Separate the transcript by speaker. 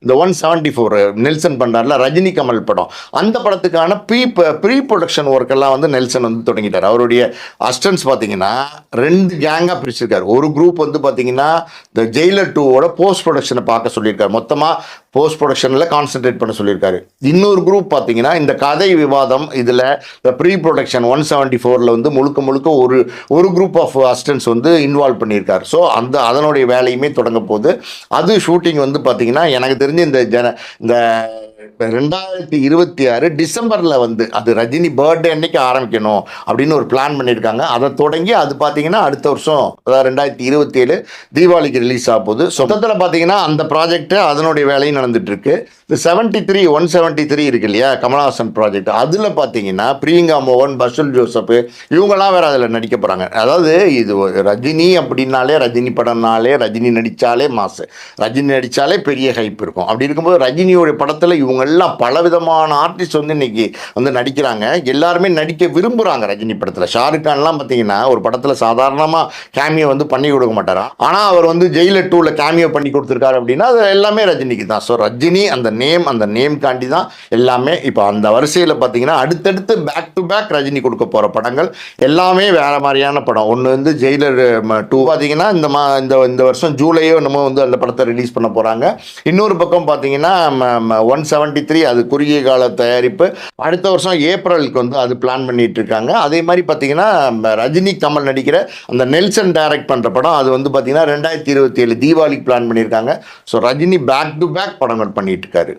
Speaker 1: இந்த 174 நெல்சன் பண்றாருல ரஜினி கமல் படம். அந்த படத்துக்கான ப்ரீ ப்ரொடக்ஷன் ஒர்க் எல்லாம் வந்து நெல்சன் வந்து தொடங்கிட்டார். அவருடைய அசிஸ்டன்ட்ஸ் பார்த்தீங்கன்னா 2 கேங்கா பிரிச்சிருக்காரு. ஒரு குரூப் வந்து பார்த்தீங்கன்னா இந்த ஜெயிலர் 2வோட போஸ்ட் ப்ரொடக்ஷனை பார்க்க சொல்லியிருக்காரு. மொத்தமா போஸ்ட் ப்ரொடக்ஷனில் கான்சென்ட்ரேட் பண்ண சொல்லியிருக்காரு. இன்னொரு குரூப் பார்த்தீங்கன்னா இந்த கதை விவாதம் இதில் இந்த ப்ரீ ப்ரொடக்ஷன் 174ல் வந்து முழுக்க முழுக்க ஒரு குரூப் ஆஃப் அசிஸ்டன்ட்ஸ் வந்து இன்வால்வ் பண்ணியிருக்காரு. ஸோ அதனுடைய வேலையுமே தொடங்க போகுது. அது ஷூட்டிங் வந்து பார்த்தீங்கன்னா எனக்கு தெரிஞ்சு இந்த 2026 டிசம்பரில் வந்து அது ரஜினி பர்த்டே அன்னைக்கு ஆரம்பிக்கணும் அப்படின்னு ஒரு பிளான் பண்ணியிருக்காங்க. அதை தொடங்கி அது பார்த்தீங்கன்னா அடுத்த வருஷம், அதாவது 2027 தீபாவளிக்கு ரிலீஸ் ஆக போகுது. சொந்தத்தில் பார்த்தீங்கன்னா அந்த ப்ராஜெக்ட் அதனுடைய வேலையும் நடந்துட்டு இருக்கு. இந்த 173 இருக்கு இல்லையா, கமல்ஹாசன் ப்ராஜெக்ட், அதில் பார்த்தீங்கன்னா பிரியங்கா மோகன், பசுல் ஜோசப் இவங்கெல்லாம் வேற அதில் நடிக்க போகிறாங்க. அதாவது இது ரஜினி அப்படின்னாலே, ரஜினி படம்னாலே, ரஜினி நடித்தாலே மாசு, ரஜினி நடித்தாலே பெரிய ஹைப் இருக்கும். அப்படி இருக்கும்போது ரஜினியோடைய படத்தில் இவங்கெல்லாம் பலவிதமான ஆர்டிஸ்ட் வந்து இன்னைக்கு வந்து நடிக்கிறாங்க. எல்லாருமே நடிக்க விரும்புகிறாங்க ரஜினி படத்தில். ஷாருக் கான்லாம் பார்த்தீங்கன்னா ஒரு படத்தில் சாதாரணமாக கேமியோ வந்து பண்ணி கொடுக்க மாட்டாராம். ஆனால் அவர் வந்து ஜெயிலர் 2ல கேமியோ பண்ணி கொடுத்துருக்காரு அப்படின்னா அது எல்லாமே ரஜினிக்கு தான். ஸோ ரஜினி அந்த நேம் காண்டி தான் எல்லாமே. இப்போ அந்த வரிசையில் பார்த்தீங்கன்னா அடுத்தடுத்து பேக் டு பேக் ரஜினி கொடுக்க போகிற படங்கள் எல்லாமே வேற மாதிரியான படம். ஒன்று வந்து ஜெயிலர் 2 பார்த்தீங்கன்னா இந்த வருஷம் ஜூலையோ நம்ம வந்து அந்த படத்தை ரிலீஸ் பண்ண போகிறாங்க. இன்னொரு பக்கம் பார்த்தீங்கன்னா 173 அது குறுகிய கால தயாரிப்பு. அடுத்த வருஷம் ஏப்ரலுக்கு வந்து அது பிளான் பண்ணிட்டு இருக்காங்க. அதே மாதிரி பார்த்தீங்கன்னா ரஜினி கமல் நடிக்கிற அந்த நெல்சன் டைரக்ட் பண்ணுற படம் அது வந்து பார்த்தீங்கன்னா 2027 தீபாவளிக்கு பிளான் பண்ணியிருக்காங்க. So Rajini back to back படங்கள் பண்ணிட்டு இருக்காரு.